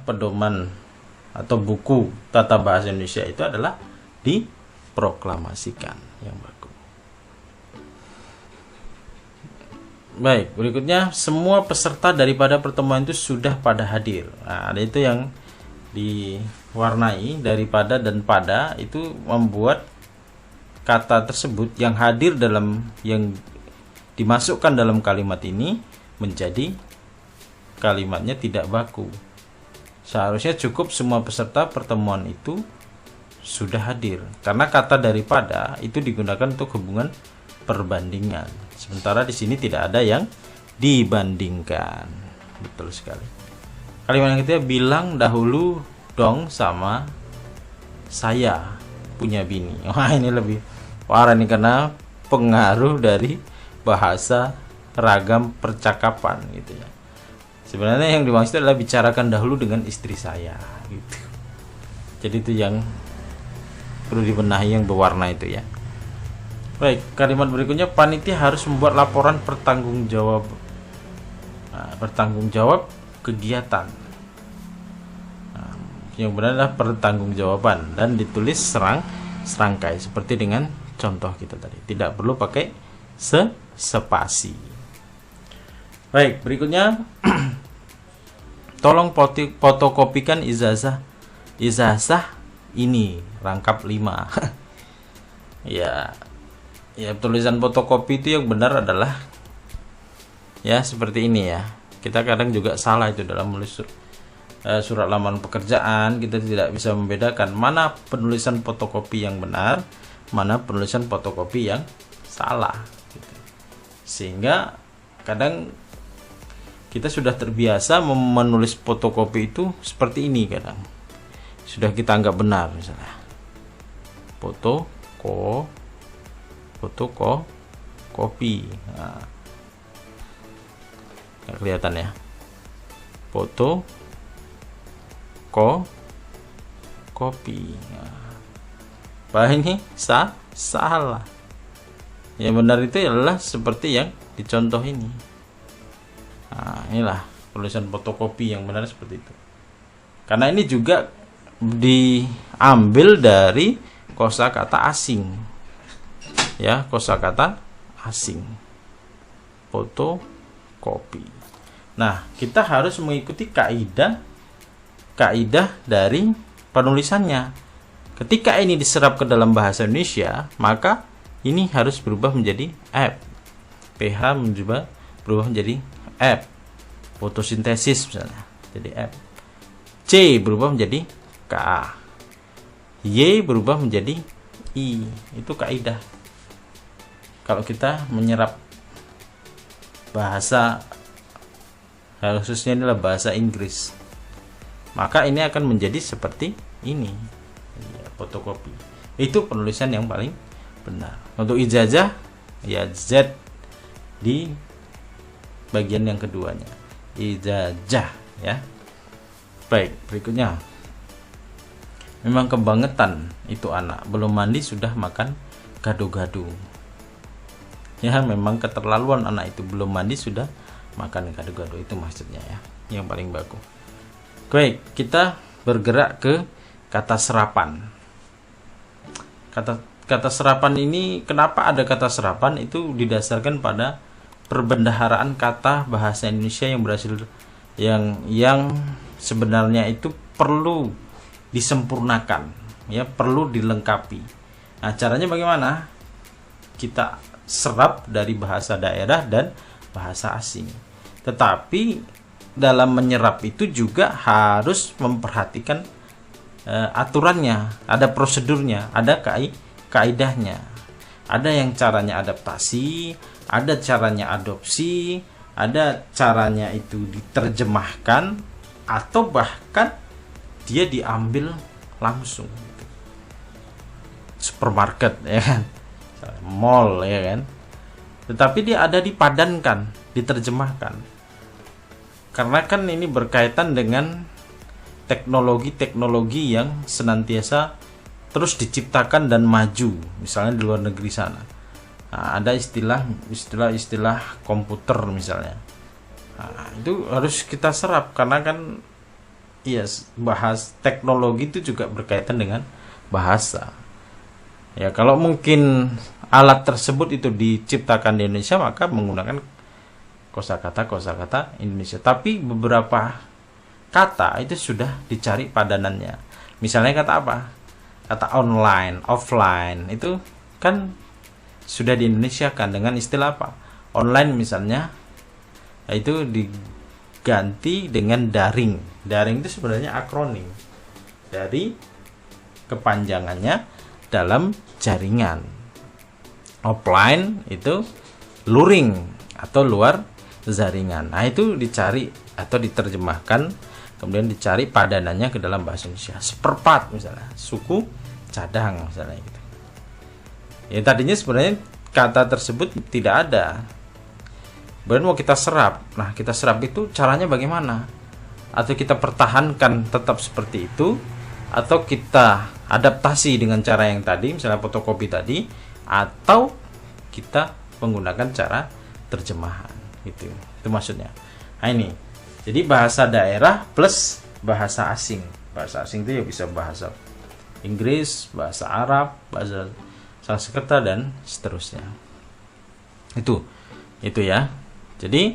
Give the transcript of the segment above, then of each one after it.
pedoman atau buku tata bahasa Indonesia itu adalah diproklamasikan yang baku. Baik, berikutnya semua peserta daripada pertemuan itu sudah pada hadir. Nah, ada itu yang diwarnai daripada dan pada, itu membuat kata tersebut yang hadir dalam yang dimasukkan dalam kalimat ini menjadi kalimatnya tidak baku. Seharusnya cukup semua peserta pertemuan itu sudah hadir, karena kata daripada itu digunakan untuk hubungan perbandingan. Sementara di sini tidak ada yang dibandingkan. Betul sekali. Kalimat yang ketiga, bilang dahulu dong sama saya punya bini. Wah, ini lebih parah nih karena pengaruh dari bahasa ragam percakapan gitu ya. Sebenarnya yang dimaksud adalah bicarakan dahulu dengan istri saya gitu. Jadi itu yang perlu dibenahi, yang berwarna itu ya. Baik, kalimat berikutnya, panitia harus membuat laporan bertanggung jawab kegiatan. Yang benar adalah pertanggungjawaban dan ditulis serangkai seperti dengan contoh kita tadi. Tidak perlu pakai spasi. Baik, berikutnya tolong fotokopikan ijazah ini rangkap 5. Ya, tulisan fotokopi itu yang benar adalah ya seperti ini ya. Kita kadang juga salah itu dalam menulis surat lamaran pekerjaan. Kita tidak bisa membedakan mana penulisan fotokopi yang benar, mana penulisan fotokopi yang salah gitu. Sehingga kadang kita sudah terbiasa menulis fotokopi itu seperti ini, kadang sudah kita anggap benar, misalnya fotokopi. Nah, nggak kelihatan ya, kopi. Nah, ini salah. Yang benar itu adalah seperti yang dicontoh ini. Nah, inilah tulisan fotokopi yang benar seperti itu. Karena ini juga diambil dari kosakata asing. Ya, kosakata asing. Fotokopi. Nah, kita harus mengikuti kaidah dari penulisannya. Ketika ini diserap ke dalam bahasa Indonesia, maka ini harus berubah menjadi F. PH berubah menjadi F. Fotosintesis misalnya, jadi F. C berubah menjadi K. Y berubah menjadi I. Itu kaidah. Kalau kita menyerap bahasa, khususnya adalah bahasa Inggris, maka ini akan menjadi seperti ini ya, fotokopi. Itu penulisan yang paling benar. Untuk ijazah ya Z di bagian yang keduanya, ijazah ya. Baik, berikutnya, memang kebangetan itu anak, belum mandi sudah makan gado-gado. Ya, memang keterlaluan anak itu, belum mandi sudah makan gado-gado, itu maksudnya ya, yang paling bagus. Baik, kita bergerak ke kata serapan. Kata serapan ini, kenapa ada kata serapan? Itu didasarkan pada perbendaharaan kata bahasa Indonesia yang berhasil yang sebenarnya itu perlu disempurnakan, ya, perlu dilengkapi. Nah, caranya bagaimana? Kita serap dari bahasa daerah dan bahasa asing. Tetapi dalam menyerap itu juga harus memperhatikan aturannya, ada prosedurnya, ada kaidahnya. Ada yang caranya adaptasi, ada caranya adopsi, ada caranya itu diterjemahkan, atau bahkan dia diambil langsung. Supermarket ya kan, mall ya kan. Tetapi dia ada dipadankan, diterjemahkan. Karena kan ini berkaitan dengan teknologi-teknologi yang senantiasa terus diciptakan dan maju, misalnya di luar negeri sana. Nah, ada istilah komputer misalnya. Nah, itu harus kita serap karena kan iya, bahas teknologi itu juga berkaitan dengan bahasa. Ya, kalau mungkin alat tersebut itu diciptakan di Indonesia, maka menggunakan kosakata Indonesia. Tapi beberapa kata itu sudah dicari padanannya. Misalnya kata apa? Kata online, offline, itu kan sudah di Indonesia kan dengan istilah apa? Online misalnya, itu diganti dengan daring. Daring itu sebenarnya akronim dari kepanjangannya dalam jaringan. Offline itu luring atau luar jaringan. Nah, itu dicari atau diterjemahkan, kemudian dicari padanannya ke dalam bahasa Indonesia. Seperempat misalnya, suku cadang misalnya gitu. Ya, tadinya sebenarnya kata tersebut tidak ada. Kemudian mau kita serap. Nah, kita serap itu caranya bagaimana? Atau kita pertahankan tetap seperti itu, atau kita adaptasi dengan cara yang tadi, misalnya fotokopi tadi, atau kita menggunakan cara terjemahan. Itu maksudnya. Nah, ini. Jadi bahasa daerah plus bahasa asing. Bahasa asing itu ya bisa bahasa Inggris, bahasa Arab, bahasa Sanskerta dan seterusnya. Itu ya. Jadi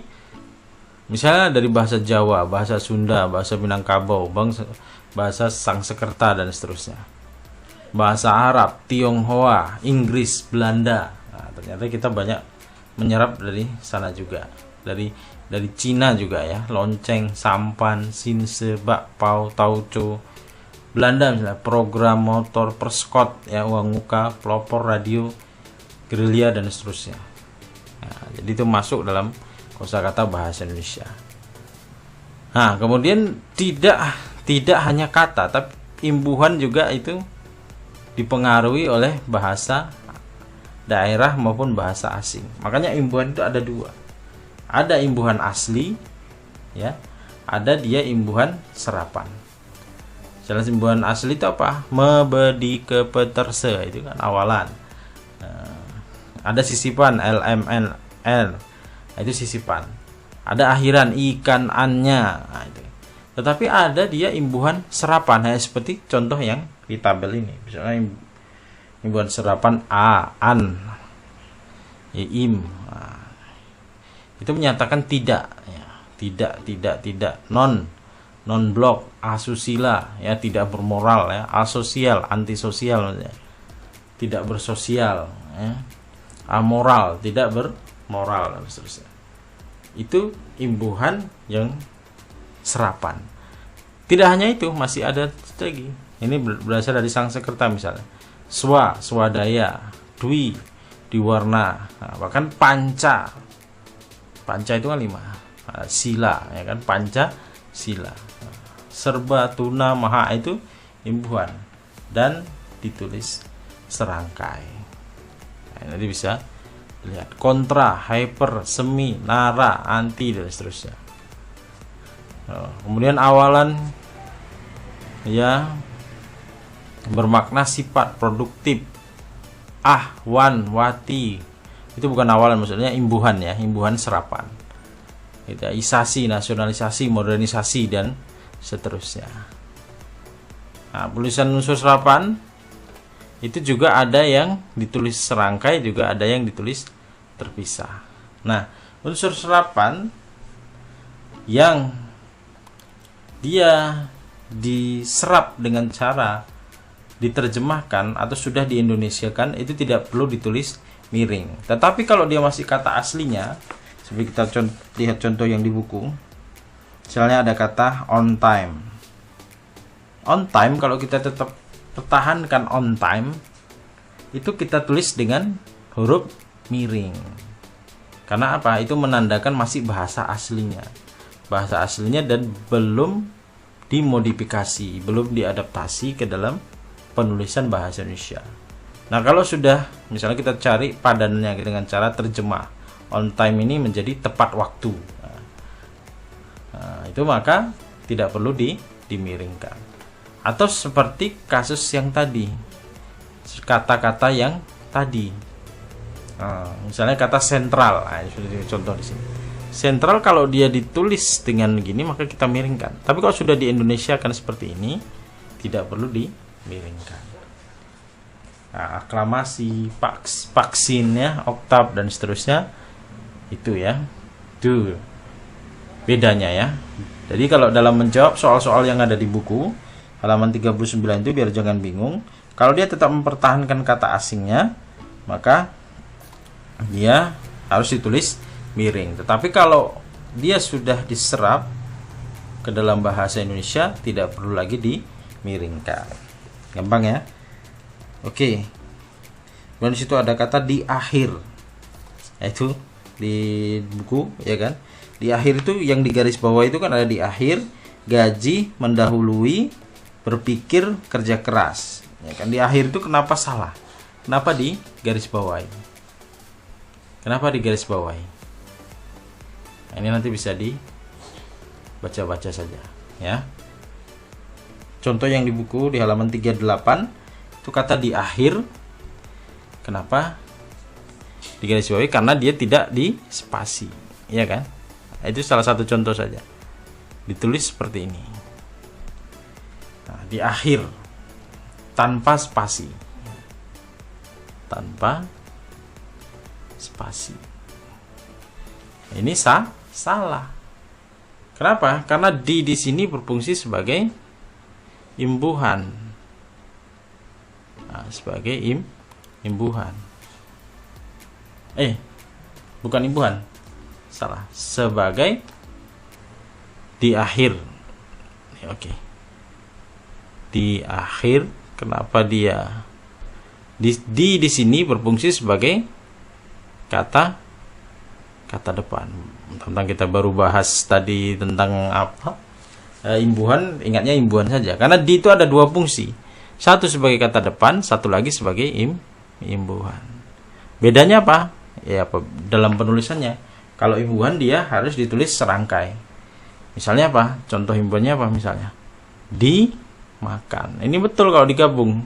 misalnya dari bahasa Jawa, bahasa Sunda, bahasa Minangkabau, bahasa Sanskerta dan seterusnya. Bahasa Arab, Tionghoa, Inggris, Belanda. Nah, ternyata kita banyak menyerap dari sana juga. Dari Cina juga ya, lonceng, sampan, sinse, bakpao, tauco. Belanda misalnya program motor, perskot, ya, uang muka, pelopor, radio, gerilya dan seterusnya. Nah, jadi itu masuk dalam kosakata bahasa Indonesia. Nah, kemudian tidak hanya kata, tapi imbuhan juga itu dipengaruhi oleh bahasa daerah maupun bahasa asing. Makanya imbuhan itu ada dua. Ada imbuhan asli, ya, ada dia imbuhan serapan. Jelas imbuhan asli itu apa? Mebedi ke peterse, itu kan awalan. Ada sisipan LMNL, nah, itu sisipan. Ada akhiran ikan annya, nah, itu. Tetapi ada dia imbuhan serapan, seperti contoh yang di tabel ini. Misalnya imbuhan serapan a, an, im. Nah, itu menyatakan tidak, ya. Tidak, non blok, asusila, ya, tidak bermoral, ya, asosial, antisosial, ya. Tidak bersosial, ya. Amoral, tidak bermoral dan seterusnya. Itu imbuhan yang serapan. Tidak hanya itu, masih ada lagi. Ini berasal dari Sanskerta misalnya. Swadaya, dwi, diwarna, nah, bahkan panca. Panca itu kan 5. Sila, ya kan, panca sila. Serba, tuna, maha itu imbuhan dan ditulis serangkai. Nah, nanti bisa lihat kontra, hyper, semi, nara, anti dan seterusnya. Kemudian awalan, ya, bermakna sifat, produktif. Wan, wati, itu bukan awalan, maksudnya imbuhan, ya, imbuhan serapan. Isasi, nasionalisasi, modernisasi dan seterusnya. Nah, tulisan unsur serapan itu juga ada yang ditulis serangkai, juga ada yang ditulis terpisah. Nah, unsur serapan yang dia diserap dengan cara diterjemahkan atau sudah diindonesiakan itu tidak perlu ditulis miring. Tetapi kalau dia masih kata aslinya, seperti kita lihat contoh yang di buku, misalnya ada kata on time. On time, kalau kita tetap pertahankan on time, itu kita tulis dengan huruf miring. Karena apa? Itu menandakan masih bahasa aslinya. Bahasa aslinya dan belum dimodifikasi, belum diadaptasi ke dalam penulisan bahasa Indonesia. Nah, kalau sudah, misalnya kita cari padanannya dengan cara terjemah, on time ini menjadi tepat waktu. Nah, itu maka tidak perlu dimiringkan. Atau seperti kasus yang tadi, kata-kata yang tadi. Nah, misalnya kata sentral, nah, contoh di sini. sentral kalau dia ditulis dengan gini maka kita miringkan. Tapi kalau sudah di Indonesia kan seperti ini, tidak perlu dimiringkan. Nah, aklamasi, vaksin ya, oktav dan seterusnya itu ya. Itu bedanya ya. Jadi kalau dalam menjawab soal-soal yang ada di buku halaman 39 itu biar jangan bingung. Kalau dia tetap mempertahankan kata asingnya, maka dia harus ditulis miring. Tetapi kalau dia sudah diserap ke dalam bahasa Indonesia, tidak perlu lagi dimiringkan. Gampang ya. Oke. Dan di situ ada kata di akhir. Itu di buku ya kan. Di akhir itu yang di garis bawah itu kan ada di akhir, gaji, mendahului, berpikir, kerja keras. Ya kan, di akhir itu kenapa salah? Kenapa di garis bawah ini? Kenapa di garis bawah ini? Nah, ini nanti bisa dibaca-baca saja ya. Contoh yang di buku di halaman 38 itu kata di akhir. Kenapa di garis bawah? Karena dia tidak di spasi, ya kan? Itu salah satu contoh saja. Ditulis seperti ini. Nah, di akhir tanpa spasi. Tanpa spasi. Ini salah. Kenapa? Karena di sini berfungsi sebagai imbuhan. Nah, sebagai imbuhan. Bukan imbuhan. Salah. Sebagai di akhir. Oke. Di akhir. Kenapa dia di sini berfungsi sebagai kata depan. Tentang kita baru bahas tadi tentang apa? Imbuhan, ingatnya imbuhan saja. Karena di itu ada dua fungsi. Satu sebagai kata depan, satu lagi sebagai imbuhan. Bedanya apa? Ya, dalam penulisannya. Kalau imbuhan dia harus ditulis serangkai. Misalnya apa? Contoh imbuhannya apa misalnya? Dimakan. Ini betul kalau digabung.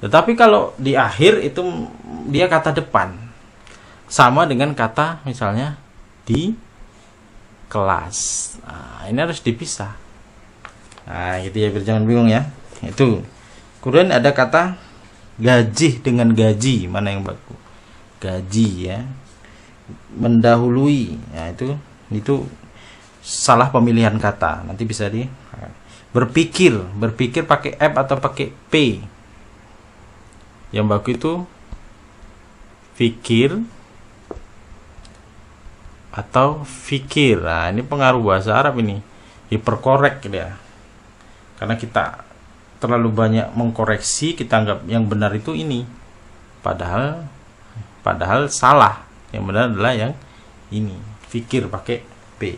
Tetapi kalau di akhir itu dia kata depan. Sama dengan kata misalnya di kelas. Nah, ini harus dipisah. Nah, gitu ya, biar jangan bingung ya. Itu. Kemudian ada kata gaji dengan gaji, mana yang baku? Gaji ya. Mendahului. Nah, itu salah pemilihan kata. Nanti bisa berpikir pakai F atau pakai P. Yang baku itu fikir atau fikir. Nah, ini pengaruh bahasa Arab ini. Hiperkorek dia. Karena kita terlalu banyak mengkoreksi, kita anggap yang benar itu ini. Padahal salah. Yang benar adalah yang ini. Fikir pakai P.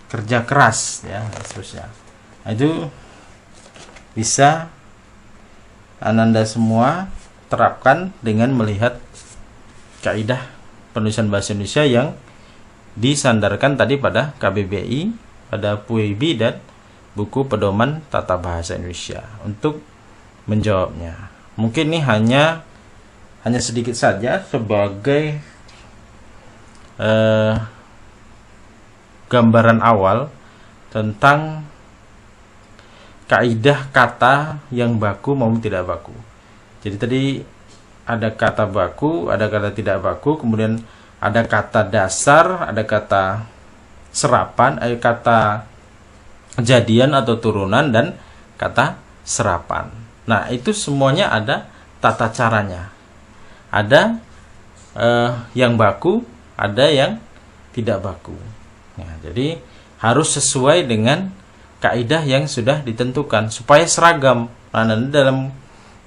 Kerja keras ya, seterusnya. Nah, itu bisa Ananda semua terapkan dengan melihat kaidah penulisan bahasa Indonesia yang disandarkan tadi pada KBBI, pada PUIB dan buku pedoman tata bahasa Indonesia untuk menjawabnya. Mungkin ini hanya sedikit saja sebagai gambaran awal tentang kaidah kata yang baku maupun tidak baku. Jadi tadi ada kata baku, ada kata tidak baku, kemudian ada kata dasar, ada kata serapan, ada kata kejadian atau turunan, dan kata serapan. Nah, itu semuanya ada tata caranya. Ada yang baku, ada yang tidak baku. Nah, jadi harus sesuai dengan kaidah yang sudah ditentukan supaya seragam. Nah,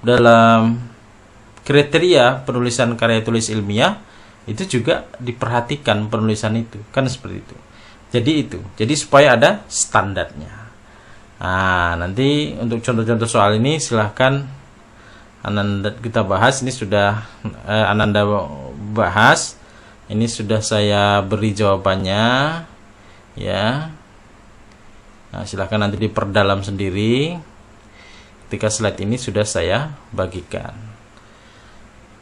dalam kriteria penulisan karya tulis ilmiah itu juga diperhatikan penulisan itu, kan seperti itu. Jadi supaya ada standarnya. Nah, nanti untuk contoh-contoh soal ini silahkan Ananda kita bahas. Ini sudah Ananda bahas. Ini sudah saya beri jawabannya, ya. Nah, silahkan nanti diperdalam sendiri ketika slide ini sudah saya bagikan.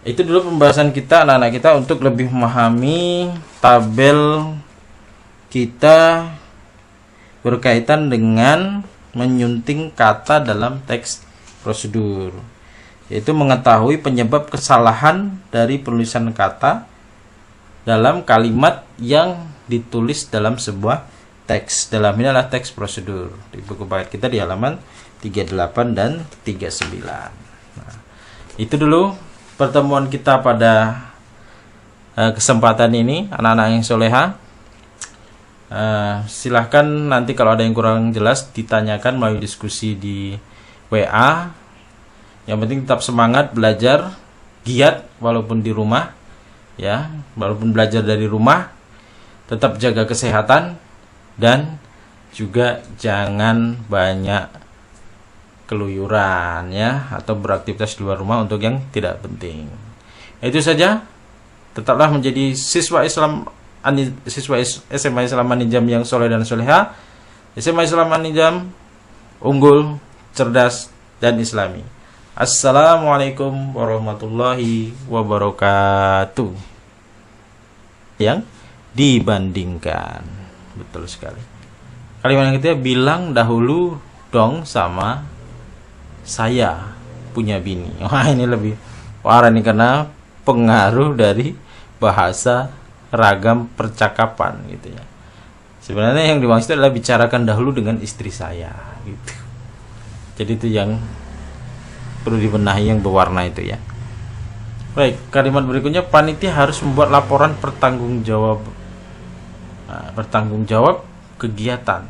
Itu dulu pembahasan kita anak-anak kita untuk lebih memahami tabel kita berkaitan dengan menyunting kata dalam teks prosedur, yaitu mengetahui penyebab kesalahan dari penulisan kata dalam kalimat yang ditulis dalam sebuah teks. Dalam ini adalah teks prosedur di buku paket kita di halaman 38 dan 39. Nah, itu dulu pertemuan kita pada kesempatan ini, anak-anak yang soleha. Silahkan nanti kalau ada yang kurang jelas ditanyakan melalui diskusi di WA. Yang penting tetap semangat belajar, giat walaupun di rumah, ya, walaupun belajar dari rumah, tetap jaga kesehatan dan juga jangan banyak keluyuran, ya, atau beraktivitas di luar rumah untuk yang tidak penting. Itu saja. Tetaplah menjadi siswa SMA Islam An-Nijam yang soleh dan soleha. SMA Islam An-Nijam unggul, cerdas, dan islami. Assalamualaikum warahmatullahi wabarakatuh. Yang dibandingkan, betul sekali. Kalimat yang ketiga, bilang dahulu dong sama saya punya bini. Wah, ini lebih parah nih karena pengaruh dari bahasa ragam percakapan gitu ya. Sebenarnya yang dimaksud adalah bicarakan dahulu dengan istri saya gitu. Jadi itu yang perlu dibenahi, yang berwarna itu ya. Baik, kalimat berikutnya, panitia harus membuat laporan bertanggung jawab kegiatan.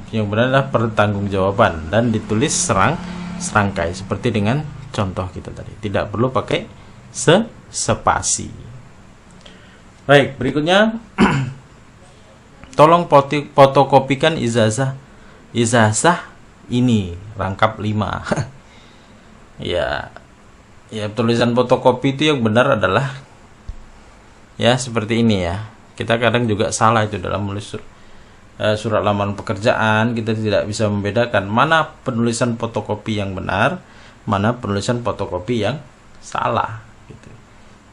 Yang benar adalah pertanggungjawaban dan ditulis serangkai seperti dengan contoh kita tadi. Tidak perlu pakai spasi. Baik, berikutnya tolong fotokopikan ijazah ini rangkap 5. ya tulisan fotokopi itu yang benar adalah ya seperti ini ya. Kita kadang juga salah itu dalam menulis surat lamaran pekerjaan. Kita tidak bisa membedakan mana penulisan fotokopi yang benar, mana penulisan fotokopi yang salah gitu.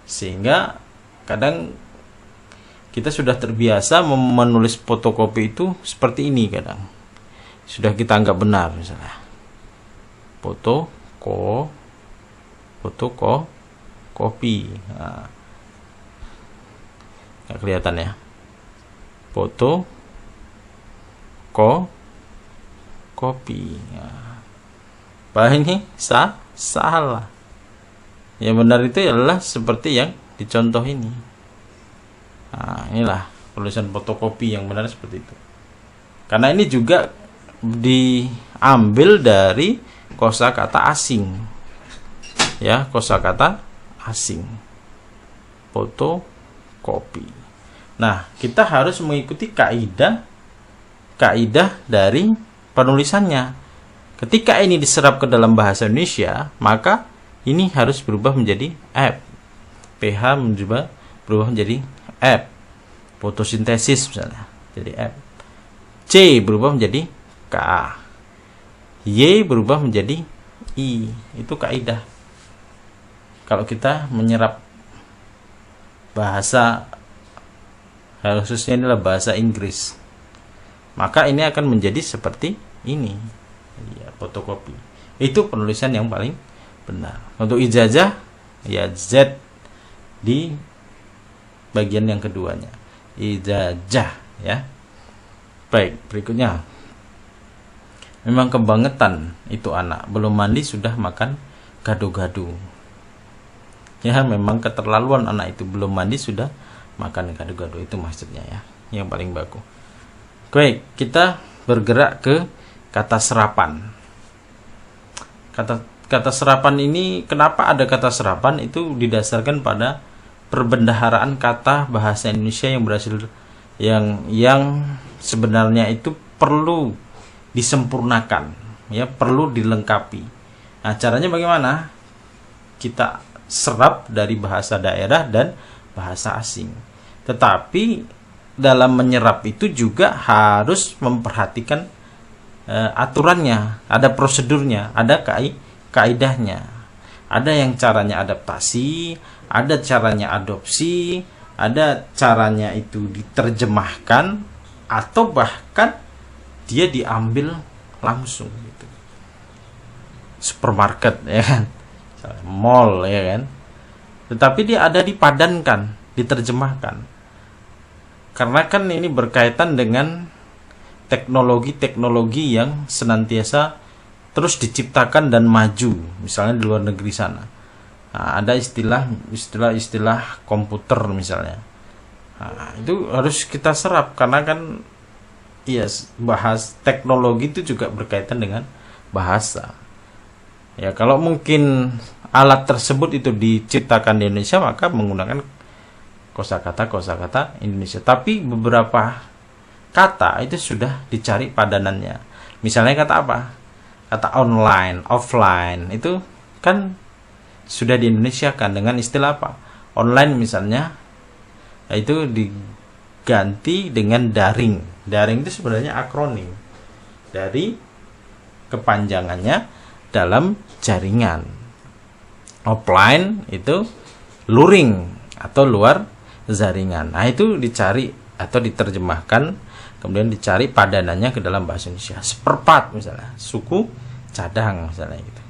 Sehingga kadang kita sudah terbiasa menulis fotokopi itu seperti ini, kadang sudah kita anggap benar, misalnya fotokopi. Nah, nggak kelihatan ya, kopi. Nah, ini salah. Yang benar itu adalah seperti yang dicontoh ini. Nah, inilah penulisan fotokopi yang benar seperti itu. Karena ini juga diambil dari kosakata asing. Ya, kosakata asing. Fotokopi. Nah, kita harus mengikuti kaidah dari penulisannya. Ketika ini diserap ke dalam bahasa Indonesia, maka ini harus berubah menjadi F. PH berubah menjadi F. Fotosintesis misalnya, jadi F. C berubah menjadi K. Y berubah menjadi I. Itu kaidah. Kalau kita menyerap bahasa, khususnya inilah bahasa Inggris, maka ini akan menjadi seperti ini ya, fotokopi. Itu penulisan yang paling benar. Untuk ijazah ya Z di bagian yang keduanya, ijazah ya. Baik, berikutnya, memang kebangetan itu anak, belum mandi sudah makan gado-gado. Ya, memang keterlaluan anak itu, belum mandi sudah makan gado-gado, itu maksudnya ya, yang paling bagus. Baik, kita bergerak ke kata serapan. Kata serapan ini, kenapa ada kata serapan? Itu didasarkan pada perbendaharaan kata bahasa Indonesia yang berhasil yang sebenarnya itu perlu disempurnakan, ya, perlu dilengkapi. Nah, caranya bagaimana? Kita serap dari bahasa daerah dan bahasa asing. Tetapi dalam menyerap itu juga harus memperhatikan aturannya, ada prosedurnya, ada kaidahnya. Ada yang caranya adaptasi, ada caranya adopsi, ada caranya itu diterjemahkan, atau bahkan dia diambil langsung gitu. Supermarket ya kan, mall ya kan, tetapi dia ada dipadankan, diterjemahkan, karena kan ini berkaitan dengan teknologi-teknologi yang senantiasa terus diciptakan dan maju, misalnya di luar negeri sana. Nah, ada istilah komputer misalnya. Nah, itu harus kita serap, karena kan bahas teknologi itu juga berkaitan dengan bahasa. Ya, kalau mungkin alat tersebut itu diciptakan di Indonesia, maka menggunakan kosakata Indonesia. Tapi beberapa kata itu sudah dicari padanannya. Misalnya kata apa? Kata online, offline, itu kan sudah di Indonesia kan dengan istilah apa? Online misalnya, itu diganti dengan daring. Daring itu sebenarnya akronim dari kepanjangannya dalam jaringan. Offline itu luring atau luar jaringan. Nah, itu dicari atau diterjemahkan, kemudian dicari padanannya ke dalam bahasa Indonesia. Seperempat misalnya, suku cadang misalnya gitu.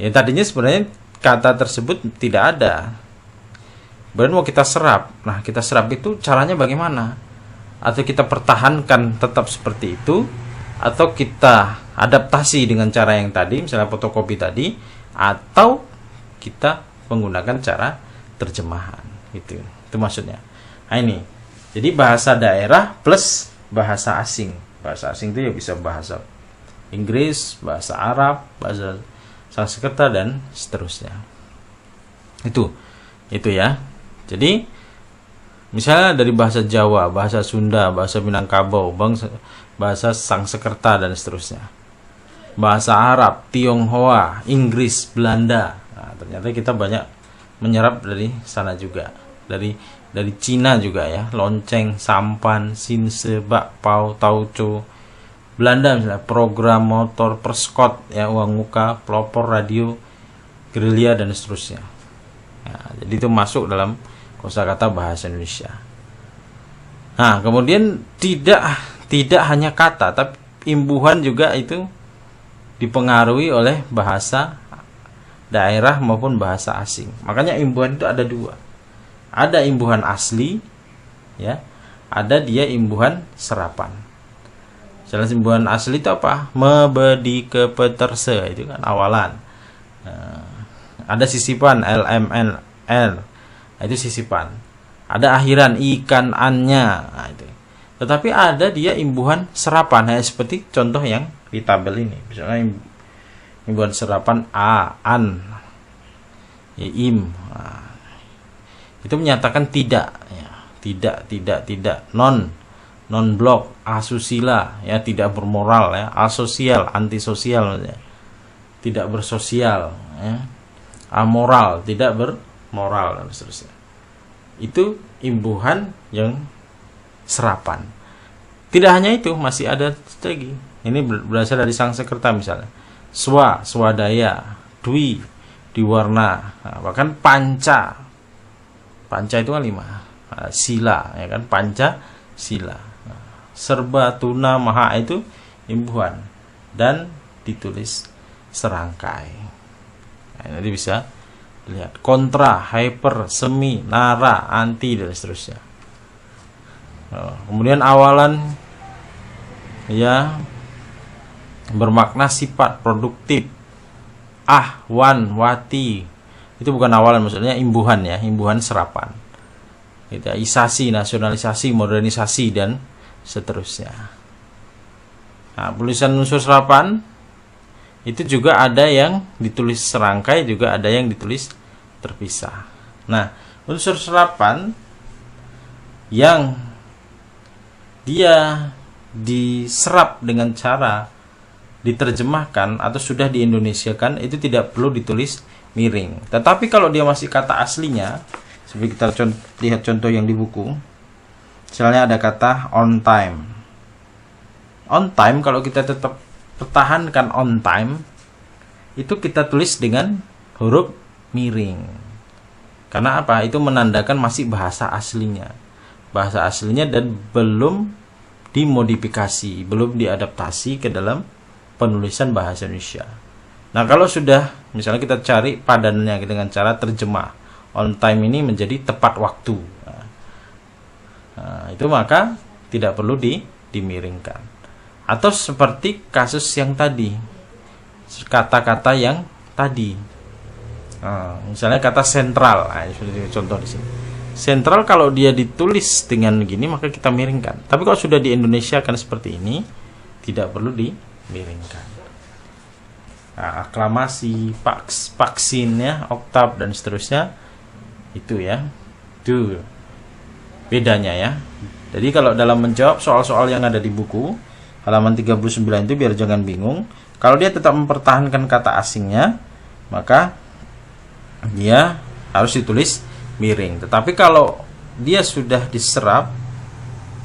Ya, tadinya sebenarnya kata tersebut tidak ada. Kemudian mau kita serap. Nah, kita serap itu caranya bagaimana? Atau kita pertahankan tetap seperti itu, atau kita adaptasi dengan cara yang tadi, misalnya fotokopi tadi, atau kita menggunakan cara terjemahan gitu. Itu maksudnya. Nah, ini. Jadi bahasa daerah plus bahasa asing. Bahasa asing itu ya bisa bahasa Inggris, bahasa Arab, bahasa Sanskerta dan seterusnya. Itu ya. Jadi misalnya dari bahasa Jawa, bahasa Sunda, bahasa Minangkabau, bahasa Sanskerta dan seterusnya. Bahasa Arab, Tionghoa, Inggris, Belanda. Nah, ternyata kita banyak menyerap dari sana juga. Dari Cina juga ya, lonceng, sampan, sinse, bakpao, tauco. Belanda misalnya program motor, perskot ya, uang muka, pelopor, radio, gerilya dan seterusnya. Nah, jadi itu masuk dalam kosakata bahasa Indonesia. Nah, kemudian tidak hanya kata, tapi imbuhan juga itu dipengaruhi oleh bahasa daerah maupun bahasa asing. Makanya imbuhan itu ada dua. Ada imbuhan asli, ya, ada dia imbuhan serapan. Jelas imbuhan asli itu apa? Mebedi ke peterse, itu kan awalan. Nah, ada sisipan LMN L, itu sisipan. Ada akhiran ikan annya, nah, itu. Tetapi ada dia imbuhan serapan, seperti contoh yang di tabel ini. Misalnya imbuhan serapan a, an, im. Nah, itu menyatakan tidak, ya. Tidak, non blok, asusila, ya, tidak bermoral, ya, asosial, antisosial, ya. Tidak bersosial, ya. Amoral, tidak bermoral dan seterusnya. Itu imbuhan yang serapan. Tidak hanya itu, masih ada lagi. Ini berasal dari Sanskerta misalnya. Swadaya, dwi, diwarna, nah, bahkan panca. Panca itu kan 5. Sila, ya kan, panca sila. Serba tuna maha itu imbuhan dan ditulis serangkai. Nah, ini bisa lihat kontra, hyper, semi, nara, anti dan seterusnya. Kemudian awalan ya bermakna sifat produktif. Wan, wati. Itu bukan awalan, maksudnya imbuhan, ya, imbuhan serapan. Gitu, isasi, nasionalisasi, modernisasi dan seterusnya. Nah, tulisan unsur serapan itu juga ada yang ditulis serangkai, juga ada yang ditulis terpisah. Nah, unsur serapan yang dia diserap dengan cara diterjemahkan atau sudah diindonesiakan itu tidak perlu ditulis miring. Tetapi kalau dia masih kata aslinya, seperti kita lihat contoh yang di buku. Misalnya ada kata on time. On time, kalau kita tetap pertahankan on time, itu kita tulis dengan huruf miring. Karena apa? Itu menandakan masih bahasa aslinya. Bahasa aslinya dan belum dimodifikasi, belum diadaptasi ke dalam penulisan bahasa Indonesia. Nah, kalau sudah misalnya kita cari padannya dengan cara terjemah, on time ini menjadi tepat waktu. Nah, itu maka tidak perlu dimiringkan. Atau seperti kasus yang tadi, kata-kata yang tadi. Nah, misalnya kata sentral, contoh di sini. Sentral kalau dia ditulis dengan gini maka kita miringkan. Tapi kalau sudah di Indonesia kan seperti ini, tidak perlu dimiringkan. Nah, aklamasi, vaksin ya, oktav dan seterusnya itu ya. Itu bedanya ya. Jadi kalau dalam menjawab soal-soal yang ada di buku halaman 39 itu biar jangan bingung. Kalau dia tetap mempertahankan kata asingnya, maka dia harus ditulis miring. Tetapi kalau dia sudah diserap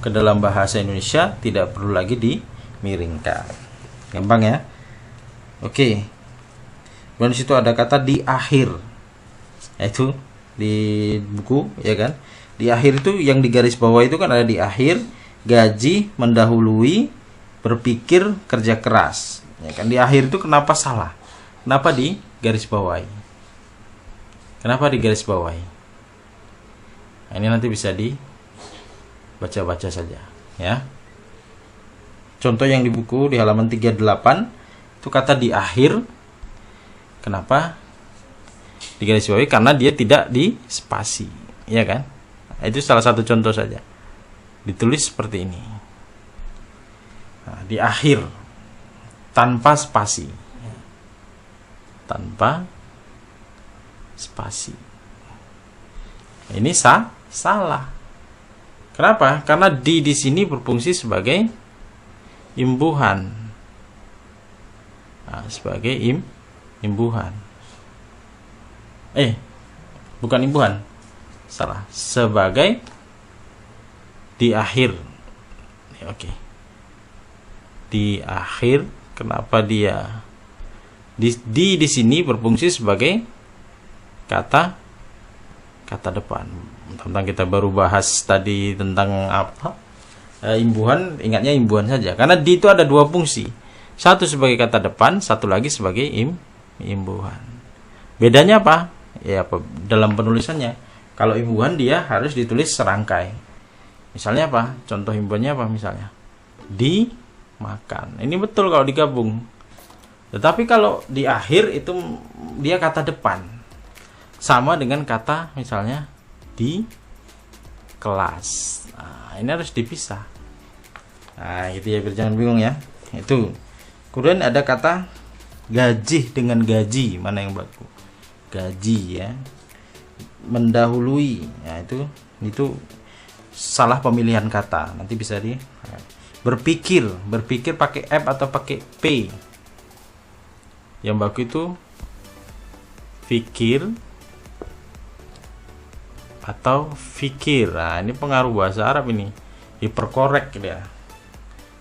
ke dalam bahasa Indonesia, tidak perlu lagi dimiringkan. Gampang ya. Oke. Kemudian di situ ada kata di akhir. Itu di buku ya kan. Di akhir itu yang di garis bawah itu kan ada di akhir, gaji, mendahului, berpikir, kerja keras. Ya kan, di akhir itu kenapa salah? Kenapa di garis bawahi? Kenapa di garis bawahi? Nah, ini nanti bisa dibaca-baca saja ya. Contoh yang di buku di halaman 38 itu kata di akhir. Kenapa di garis bawahi? Karena dia tidak di spasi, ya kan? Itu salah satu contoh saja. Ditulis seperti ini. Nah, di akhir tanpa spasi. Tanpa spasi. Ini salah. Kenapa? Karena di sini berfungsi sebagai imbuhan. Nah, sebagai imbuhan. Bukan imbuhan. Salah. Sebagai di akhir. Oke. Di akhir. Kenapa dia di sini berfungsi sebagai kata depan. Tentang kita baru bahas tadi tentang apa? Imbuhan, ingatnya imbuhan saja. Karena di itu ada dua fungsi. Satu sebagai kata depan, satu lagi sebagai imbuhan. Bedanya apa? Ya, dalam penulisannya. Kalau imbuhan dia harus ditulis serangkai. Misalnya apa? Contoh imbuhannya apa misalnya? Dimakan. Ini betul kalau digabung. Tetapi kalau di akhir itu dia kata depan. Sama dengan kata misalnya di kelas. Nah, ini harus dipisah. Nah, gitu ya, biar jangan bingung ya. Itu. Kemudian ada kata gaji dengan gaji, mana yang baku? Gaji ya. Mendahului. Nah, itu salah pemilihan kata. Nanti bisa berpikir pakai F atau pakai P. Yang baku itu fikir atau fikir. Nah, ini pengaruh bahasa Arab ini. Diperkorek dia.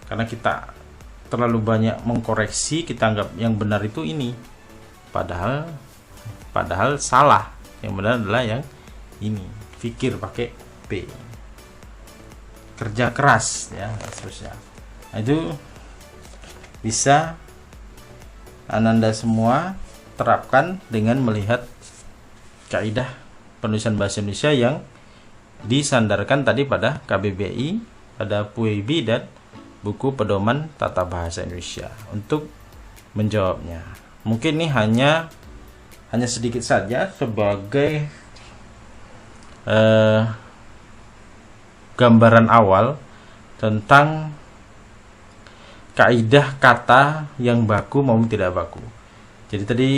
Karena kita terlalu banyak mengkoreksi, kita anggap yang benar itu ini. Padahal salah. Yang benar adalah yang ini. Fikir pakai P. Kerja keras ya, seterusnya. Nah, itu bisa Anda semua terapkan dengan melihat kaidah penulisan bahasa Indonesia yang disandarkan tadi pada KBBI, pada PUIB dan buku pedoman tata bahasa Indonesia untuk menjawabnya. Mungkin ini hanya sedikit saja sebagai gambaran awal tentang kaidah kata yang baku maupun tidak baku. Jadi tadi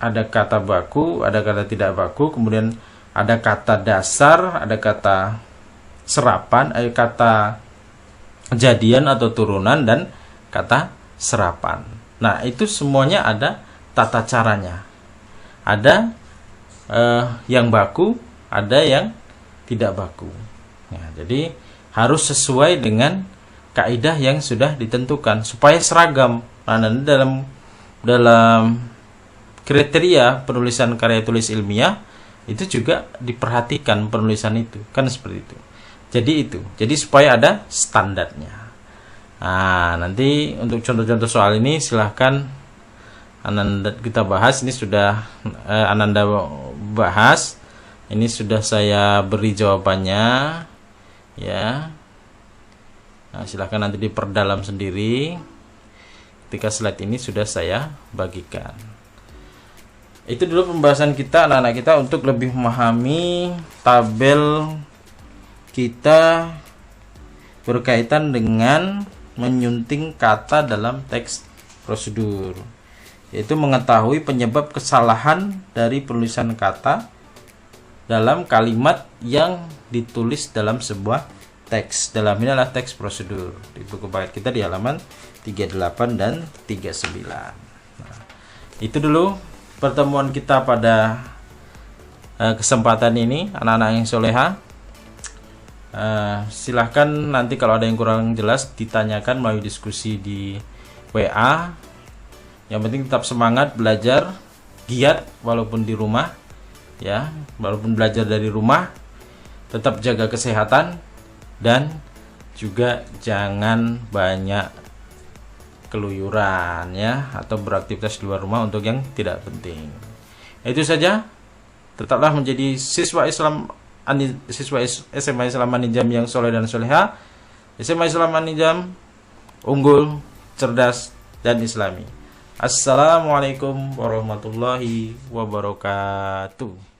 ada kata baku, ada kata tidak baku, kemudian ada kata dasar, ada kata serapan, kata kejadian atau turunan, dan kata serapan. Nah, itu semuanya ada tata caranya. Ada yang baku, ada yang tidak baku. Nah, jadi harus sesuai dengan kaidah yang sudah ditentukan supaya seragam. Nah, dalam kriteria penulisan karya tulis ilmiah itu juga diperhatikan penulisan itu, kan seperti itu. Jadi supaya ada standarnya. Nah, nanti untuk contoh-contoh soal ini silahkan Ananda kita bahas. Ini sudah Ananda bahas. Ini sudah saya beri jawabannya, ya. Nah, silahkan nanti diperdalam sendiri. Ketika slide ini sudah saya bagikan. Itu dulu pembahasan kita anak-anak kita untuk lebih memahami tabel kita berkaitan dengan menyunting kata dalam teks prosedur, yaitu mengetahui penyebab kesalahan dari penulisan kata dalam kalimat yang ditulis dalam sebuah teks. Dalam ini adalah teks prosedur di buku paket kita di halaman 38 dan 39. Nah, itu dulu pertemuan kita pada kesempatan ini, anak-anak yang soleha. Silahkan nanti kalau ada yang kurang jelas ditanyakan melalui diskusi di WA. Yang penting tetap semangat belajar, giat walaupun di rumah, ya, walaupun belajar dari rumah, tetap jaga kesehatan dan juga jangan banyak keluyuran, ya, atau beraktivitas di luar rumah untuk yang tidak penting. Itu saja. Tetaplah menjadi siswa SMA Islam An-Nijam yang soleh dan soleha. SMA Islam An-Nijam unggul, cerdas, dan islami. Assalamualaikum warahmatullahi wabarakatuh.